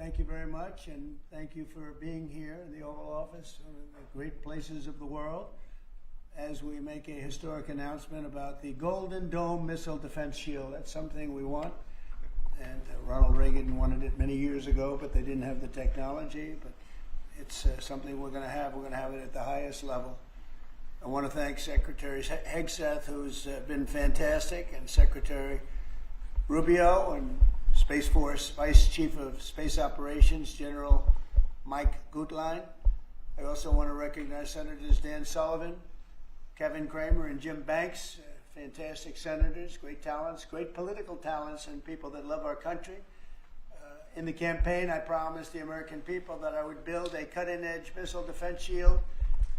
thank you very much, and thank you for being here in the Oval Office, one of the great places of the world, as we make a historic announcement about the Golden Dome Missile Defense Shield. That's something we want, and Ronald Reagan wanted it many years ago, but they didn't have the technology. But it's something we're going to have. We're going to have it at the highest level. I want to thank Secretary Hegseth, who's been fantastic, and Secretary Rubio, and Space Force Vice Chief of Space Operations, General Mike Gutlein. I also want to recognize Senators Dan Sullivan, Kevin Cramer, and Jim Banks, fantastic senators, great talents, great political talents, and people that love our country. In the campaign, I promised the American people that I would build a cutting-edge missile defense shield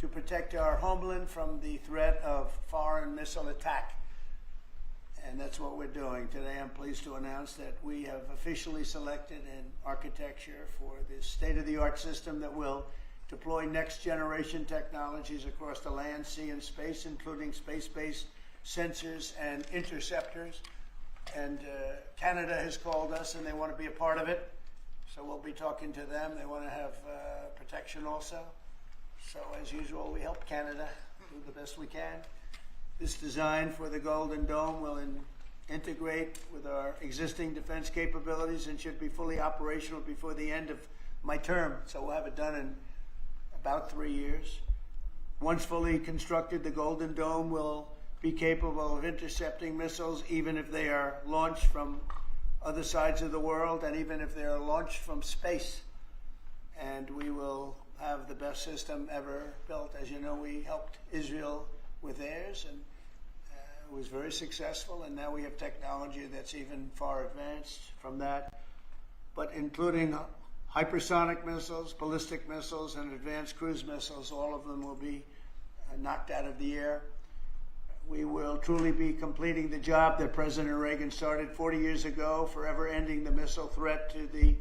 to protect our homeland from the threat of foreign missile attack. And that's what we're doing. Today I'm pleased to announce that we have officially selected an architecture for this state-of-the-art system that will deploy next-generation technologies across the land, sea, and space, including space-based sensors and interceptors. And Canada has called us, and they want to be a part of it. So we'll be talking to them. They want to have protection also. So as usual, we help Canada do the best we can. This design for the Golden Dome will integrate with our existing defense capabilities and should be fully operational before the end of my term. So we'll have it done in about 3 years. Once fully constructed, the Golden Dome will be capable of intercepting missiles even if they are launched from other sides of the world and even if they are launched from space. And we will have the best system ever built. As you know, we helped Israel with theirs, and it was very successful, and now we have technology that's even far advanced from that, but including hypersonic missiles, ballistic missiles, and advanced cruise missiles. All of them will be knocked out of the air. We will truly be completing the job that President Reagan started 40 years ago, forever ending the missile threat to the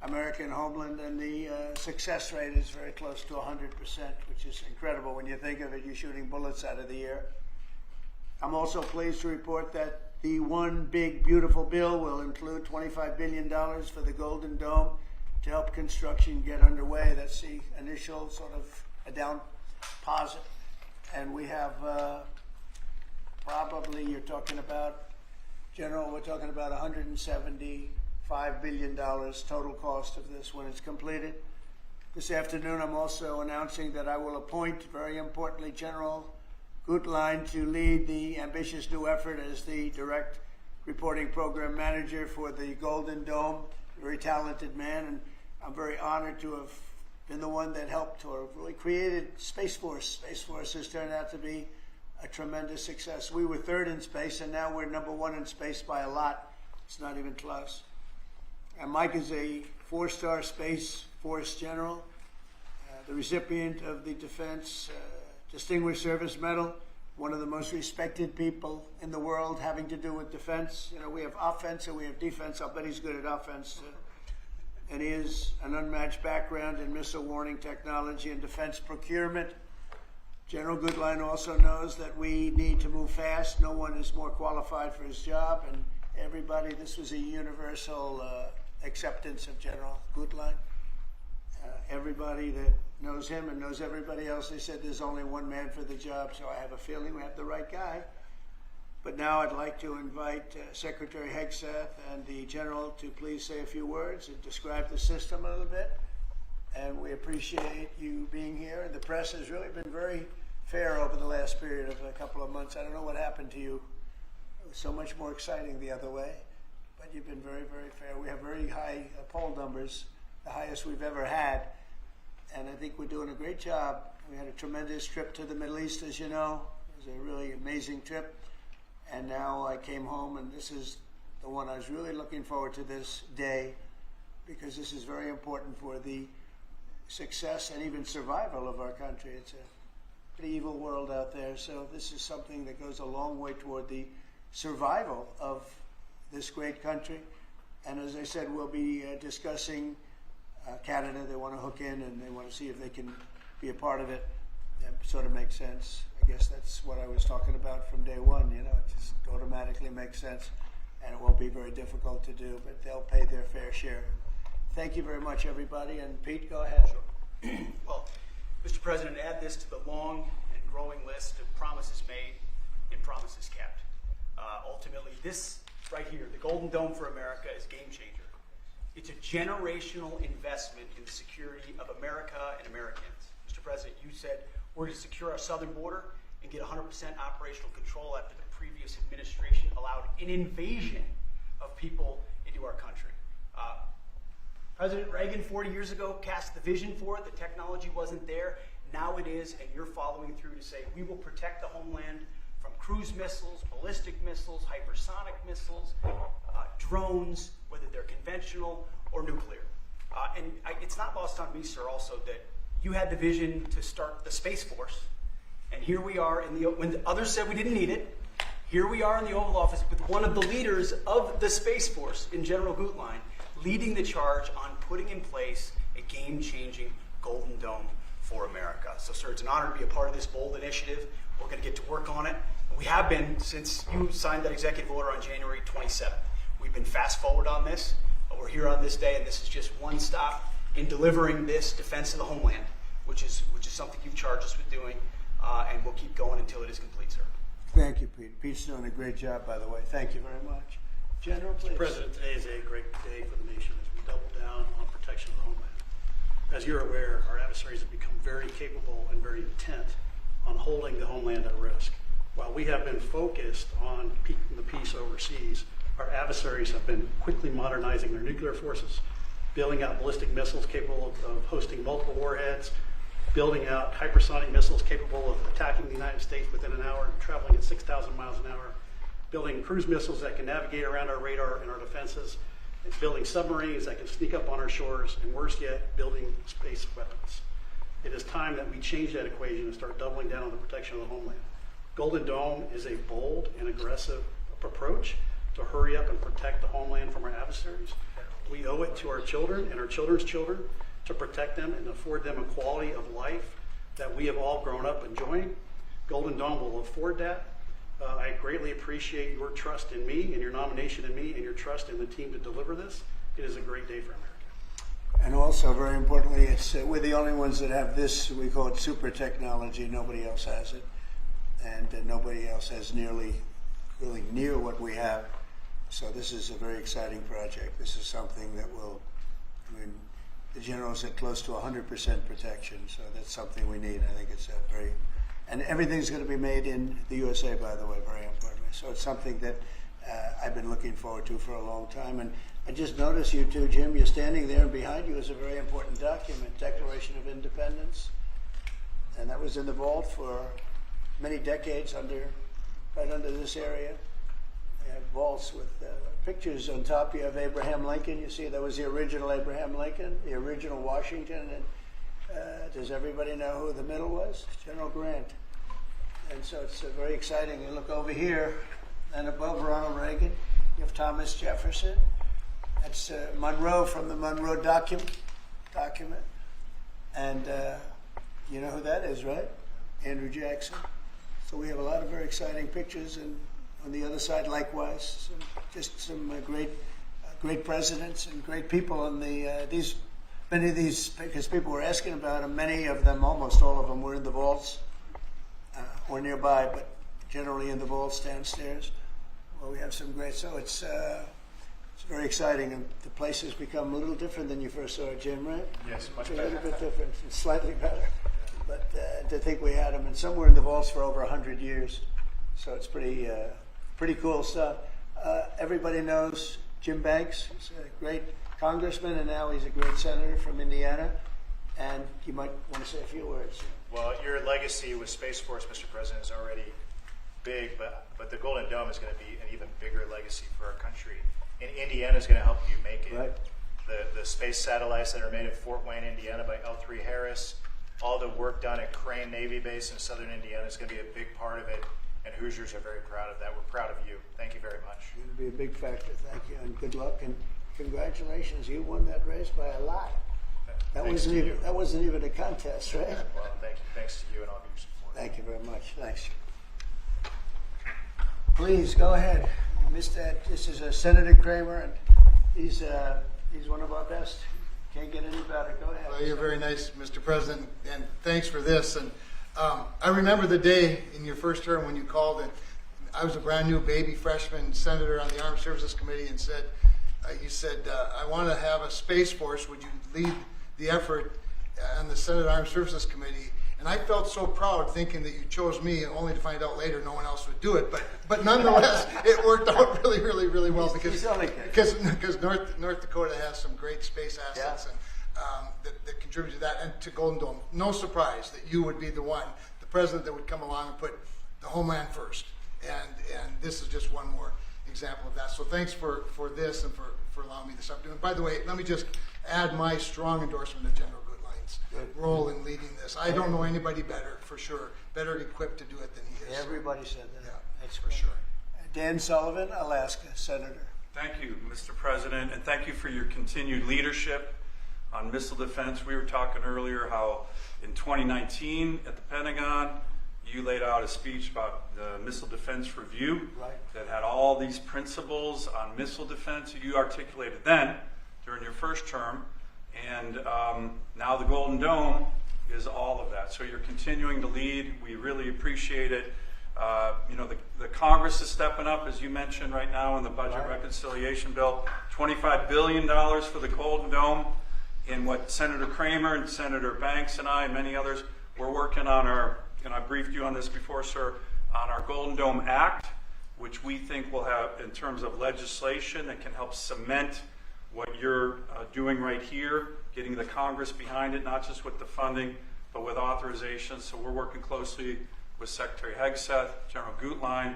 American homeland, and the success rate is very close to 100%, which is incredible when you think of it. You're shooting bullets out of the air. I'm also pleased to report that the One Big Beautiful Bill will include $25 billion for the Golden Dome to help construction get underway. That's the initial sort of a down deposit. And we have probably, you're talking about, General, we're talking about $175 billion total cost of this when it's completed. This afternoon, I'm also announcing that I will appoint, very importantly, General Gutlein to lead the ambitious new effort as the direct reporting program manager for the Golden Dome. A very talented man, and I'm very honored to have been the one that helped or really created Space Force. Space Force has turned out to be a tremendous success. We were third in space, and now we're #1 in space by a lot. It's not even close. And Mike is a 4-star Space Force general, the recipient of the Defense Distinguished Service Medal, one of the most respected people in the world having to do with defense. You know, we have offense and we have defense. I'll bet he's good at offense. And he has an unmatched background in missile warning technology and defense procurement. General Gutlein also knows that we need to move fast. No one is more qualified for his job, and everybody, this was a universal acceptance of General Gutlein. Everybody that knows him and knows everybody else, they said there's only one man for the job, so I have a feeling we have the right guy. But now I'd like to invite Secretary Hegseth and the General to please say a few words and describe the system a little bit. And we appreciate you being here. And the press has really been very fair over the last period of a couple of months. I don't know what happened to you. It was so much more exciting the other way. But you've been very, very fair. We have very high poll numbers, the highest we've ever had. And I think we're doing a great job. We had a tremendous trip to the Middle East, as you know. It was a really amazing trip. And now I came home, and this is the one I was really looking forward to this day, because this is very important for the success and even survival of our country. It's a pretty evil world out there, so this is something that goes a long way toward the survival of this great country. And as I said, we'll be discussing Canada. They want to hook in, and they want to see if they can be a part of it. That sort of makes sense. I guess that's what I was talking about from day one. You know, it just automatically makes sense, and it won't be very difficult to do, but they'll pay their fair share. Thank you very much, everybody. And Pete, go ahead. Sure. Well, Mr. President, add this to the long and growing list of promises made and promises kept. Ultimately, this right here, the Golden Dome for America, is game changer. It's a generational investment in the security of America and Americans. Mr. President, you said we're going to secure our southern border and get 100% operational control after the previous administration allowed an invasion of people into our country. President Reagan 40 years ago cast the vision for it. The technology wasn't there. Now it is, and you're following through to say we will protect the homeland from cruise missiles, ballistic missiles, hypersonic missiles, drones, whether they're conventional or nuclear. It's not lost on me, sir, also that you had the vision to start the Space Force, and here we are when the others said we didn't need it. Here we are in the Oval Office with one of the leaders of the Space Force in General Gutlein, leading the charge on putting in place a game-changing Golden Dome for America. So, sir, it's an honor to be a part of this bold initiative. We're going to get to work on it. We have been since you signed that executive order on January 27th. We've been fast forward on this. We're here on this day, and this is just one stop in delivering this defense of the homeland, which is something you've charged us with doing, and we'll keep going until it is complete, sir. Thank you, Pete. Pete's doing a great job, by the way. Thank you very much. General, please. Mr. President, today is a great day for the nation as we double down on protection of the homeland. As you're aware, our adversaries have become very capable and very intent on holding the homeland at risk. While we have been focused on keeping the peace overseas, our adversaries have been quickly modernizing their nuclear forces, building out ballistic missiles capable of hosting multiple warheads, building out hypersonic missiles capable of attacking the United States within an hour and traveling at 6,000 miles an hour, building cruise missiles that can navigate around our radar and our defenses, and building submarines that can sneak up on our shores, and worse yet, building space weapons. It is time that we change that equation and start doubling down on the protection of the homeland. Golden Dome is a bold and aggressive approach to hurry up and protect the homeland from our adversaries. We owe it to our children and our children's children to protect them and afford them a quality of life that we have all grown up enjoying. Golden Dome will afford that. I greatly appreciate your trust in me and your nomination in me and your trust in the team to deliver this. It is a great day for America. And also, very importantly, we're the only ones that have this, we call it super technology. Nobody else has it. And nobody else has really near what we have. So this is a very exciting project. This is something that will, the general said close to 100% protection. So that's something we need. I think it's a very, and everything's going to be made in the USA, by the way, very importantly. So it's something that I've been looking forward to for a long time. And I just noticed you too, Jim, you're standing there, and behind you is a very important document, Declaration of Independence. And that was in the vault for many decades right under this area. They have vaults with pictures on top. You have Abraham Lincoln. You see that was the original Abraham Lincoln, the original Washington. And does everybody know who the middle was? General Grant. And so it's very exciting. You look over here, and above Ronald Reagan, you have Thomas Jefferson. That's Monroe from the Monroe document. And you know who that is, right? Andrew Jackson. So we have a lot of very exciting pictures, and on the other side, likewise, some great presidents and great people. And many of these, because people were asking about them, many of them, almost all of them, were in the vaults or nearby, but generally in the vaults downstairs. Well, we have some great. So it's very exciting, and the place has become a little different than you first saw it, Jim, right? Yes, much better. A little bit better. different, and slightly better. But to think we had them, and some were in the vaults for over 100 years. So it's pretty cool stuff. Everybody knows Jim Banks. He's a great congressman, and now he's a great senator from Indiana. And you might want to say a few words. Well, your legacy with Space Force, Mr. President, is already big, but the Golden Dome is going to be an even bigger legacy for our country. And Indiana is going to help you make it. Right. The space satellites that are made at Fort Wayne, Indiana by L3 Harris, all the work done at Crane Navy Base in southern Indiana is going to be a big part of it, and Hoosiers are very proud of that. We're proud of you. Thank you very much. It'll be a big factor. Thank you, and good luck, and congratulations. You won that race by a lot. That wasn't even a contest, right? Well, thank you. Thanks to you and all of your support. Thank you very much. Thanks. Please go ahead. This is Senator Kramer, and he's one of our best. Can't get any better. Go ahead. Well, you're very nice, Mr. President, and thanks for this. And I remember the day in your first term when you called, and I was a brand new baby freshman senator on the Armed Services Committee, and you said, I want to have a Space Force. Would you lead the effort on the Senate Armed Services Committee? And I felt so proud thinking that you chose me, only to find out later no one else would do it. But nonetheless, it worked out really, really, really well because North Dakota has some great space assets that contribute to that and to Golden Dome. No surprise that you would be the president that would come along and put the homeland first. And this is just one more example of that. So thanks for this and for allowing me this opportunity. And by the way, let me just add my strong endorsement of General Goodline's role in leading this. I don't know anybody better, for sure, better equipped to do it than he is. Everybody said that. Yeah, That's for sure. Dan Sullivan, Alaska, Senator. Thank you, Mr. President, and thank you for your continued leadership on missile defense. We were talking earlier how in 2019 at the Pentagon, you laid out a speech about the Missile Defense Review that had all these principles on missile defense. You articulated then during your first term, and now the Golden Dome is all of that. So you're continuing to lead. We really appreciate it. The Congress is stepping up, as you mentioned right now in the budget reconciliation bill, $25 billion for the Golden Dome. And what Senator Kramer and Senator Banks and I and many others, we're working on and I briefed you on this before, sir, on our Golden Dome Act, which we think will have, in terms of legislation that can help cement what you're doing right here, getting the Congress behind it, not just with the funding, but with authorization. So we're working closely with Secretary Hegseth, General Gutlein, and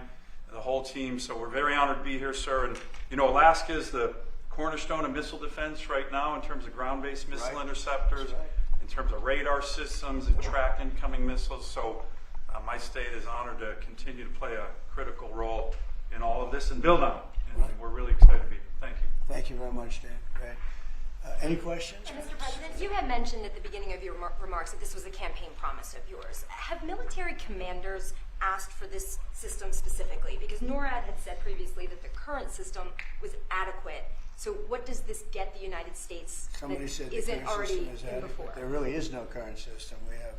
the whole team. So we're very honored to be here, sir. And Alaska is the cornerstone of missile defense right now in terms of ground-based missile interceptors, in terms of radar systems and track incoming missiles. So my state is honored to continue to play a critical role in all of this and build on it. And we're really excited to be here. Thank you. Thank you very much, Dan. Great. Any questions? Mr. President, you had mentioned at the beginning of your remarks that this was a campaign promise of yours. Have military commanders asked for this system specifically? Because NORAD had said previously that the current system was adequate. So what does this get the United States Somebody that said the isn't current already system is in adequate. before? There really is no current system. We have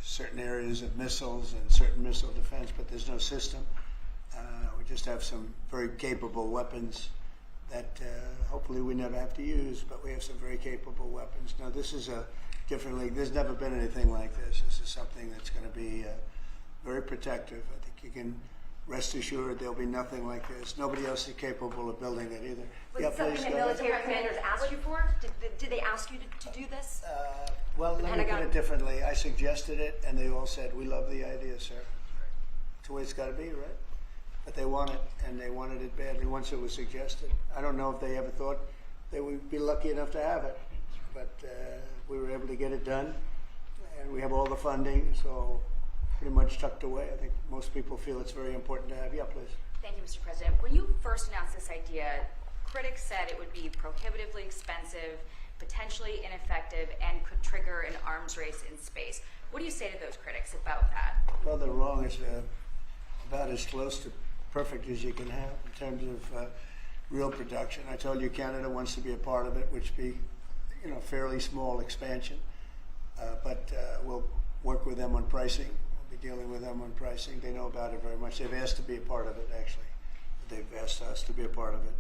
certain areas of missiles and certain missile defense, but there's no system. We just have some very capable weapons that hopefully we never have to use, but we have some very capable weapons. Now, this is a different league. There's never been anything like this. This is something that's going to be very protective. I think you can rest assured there'll be nothing like this. Nobody else is capable of building it either. Was it something that military commanders asked you for? Did they ask you to do this? Well, let me put Pentagon? it differently. I suggested it, and they all said, "We love the idea, sir." It's the way it's got to be, right? But they want it, and they wanted it badly once it was suggested. I don't know if they ever thought they would be lucky enough to have it, but we were able to get it done, and we have all the funding, so pretty much tucked away. I think most people feel it's very important to have. Yeah, please. Thank you, Mr. President. When you first announced this idea, critics said it would be prohibitively expensive, potentially ineffective, and could trigger an arms race in space. What do you say to those critics about that? Well, they're wrong. It's about as close to perfect as you can have in terms of real production. I told you Canada wants to be a part of it, which be, fairly small expansion, but we'll work with them on pricing. We'll be dealing with them on pricing. They know about it very much. They've asked to be a part of it, actually. They've asked us to be a part of it.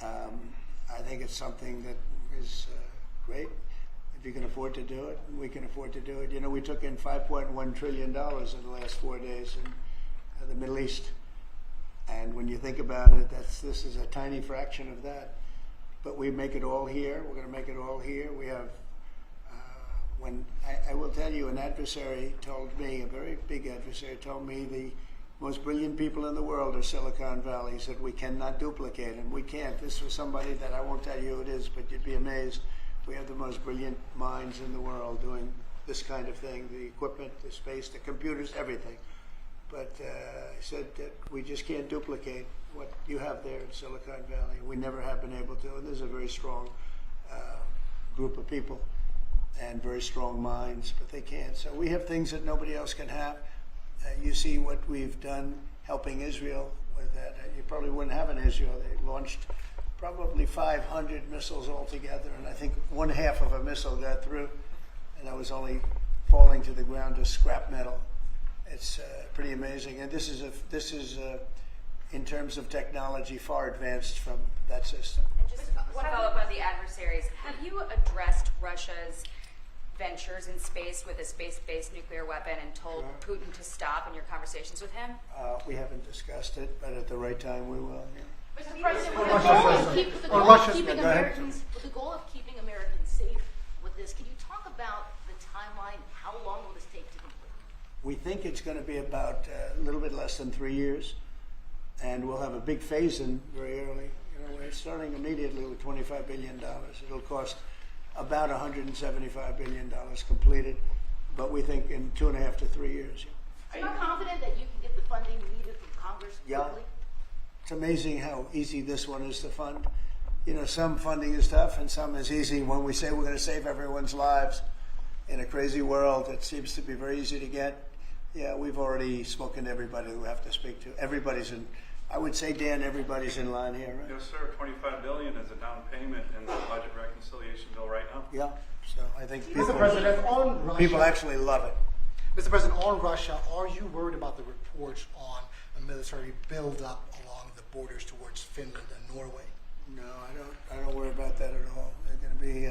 I think it's something that is great. If you can afford to do it, we can afford to do it. We took in $5.1 trillion in the last 4 days in the Middle East. And when you think about it, this is a tiny fraction of that. But we make it all here. We're going to make it all here. We have, I will tell you, an adversary told me, a very big adversary told me the most brilliant people in the world are Silicon Valley. He said, we cannot duplicate, and we can't. This was somebody that I won't tell you who it is, but you'd be amazed. We have the most brilliant minds in the world doing this kind of thing, the equipment, the space, the computers, everything. But I said that we just can't duplicate what you have there in Silicon Valley. We never have been able to, and there's a very strong group of people and very strong minds, but they can't. So we have things that nobody else can have. You see what we've done helping Israel with that. You probably wouldn't have an Israel. They launched probably 500 missiles altogether, and I think one half of a missile got through, and I was only falling to the ground to scrap metal. It's pretty amazing, and this is in terms of technology far advanced from that system. And just one follow-up on the adversaries. Have you addressed Russia's ventures in space with a space-based nuclear weapon and told Putin to stop in your conversations with him? We haven't discussed it, but at the right time we will. Yeah. Mr. President, with the On goal Russia's- of keeping go ahead. Americans, with the goal of keeping Americans safe with this, can you talk about the timeline? How long will this take to complete? We think it's going to be about a little bit less than 3 years, and we'll have a big phase-in very early. We're starting immediately with $25 billion. It'll cost about $175 billion completed, but we think in 2.5 to 3 years. Are you confident that you can get the funding needed from Congress Yeah. quickly? It's amazing how easy this one is to fund. Some funding is tough and some is easy. When we say we're going to save everyone's lives in a crazy world, it seems to be very easy to get. Yeah, we've already spoken to everybody we have to speak to. Everybody's in, I would say, Dan, everybody's in line here, right? Yes, sir. $25 billion is a down payment in the budget reconciliation bill right now. Yeah, so I think Mr. President, on Russia, people actually love it. Mr. President, on Russia, are you worried about the reports on a military buildup along the borders towards Finland and Norway? No, I don't worry about that at all. They're going to be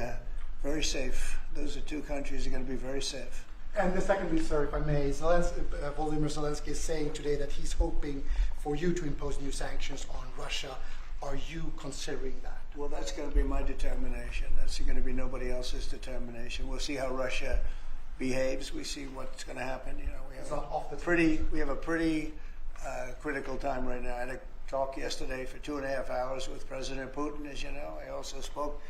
very safe. Those are two countries that are going to be very safe. And the secondly, sir, if I may, Volodymyr Zelensky is saying today that he's hoping for you to impose new sanctions on Russia. Are you considering that? Well, that's going to be my determination. That's going to be nobody else's determination. We'll see how Russia behaves. We see what's going to happen. It's not off the We have a pretty critical time right now. I had a talk yesterday for 2.5 hours with President Putin, as you know. I also spoke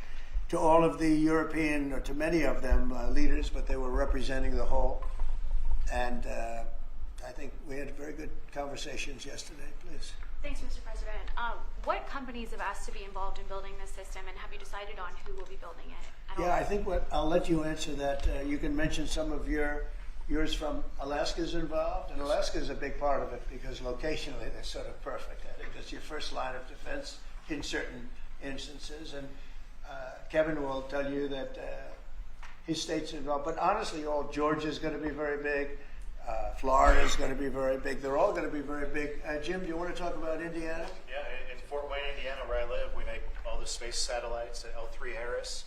to all of the European, or to many of them, leaders, but they were representing the whole. And I think we had very good conversations yesterday. Please. Thanks, Mr. President. What companies have asked to be involved in building this system, and have you decided on who will be building it? at all? Yeah, I think I'll let you answer that. You can mention some of yours from Alaska's involved, and Alaska is a big part of it because locationally they're sort of perfect. I think that's your first line of defense in certain instances. And Kevin will tell you that his state's involved. But honestly, Georgia's going to be very big. Florida's going to be very big. They're all going to be very big. Jim, do you want to talk about Indiana? Yeah, in Fort Wayne, Indiana, where I live, we make all the space satellites at L3 Harris.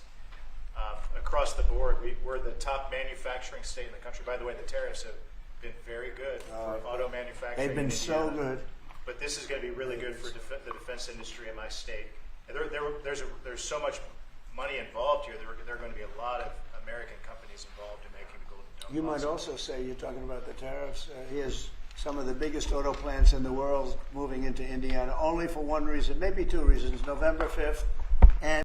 Across the board, we're the top manufacturing state in the country. By the way, the tariffs have been very good for auto manufacturing. They've been in so Indiana. good. But this is going to be really good for the defense industry in my state. And there's so much money involved here. There are going to be a lot of American companies involved in making the Golden Dome. You might possible. also say, you're talking about the tariffs, he has some of the biggest auto plants in the world moving into Indiana only for one reason, maybe two reasons. November 5th,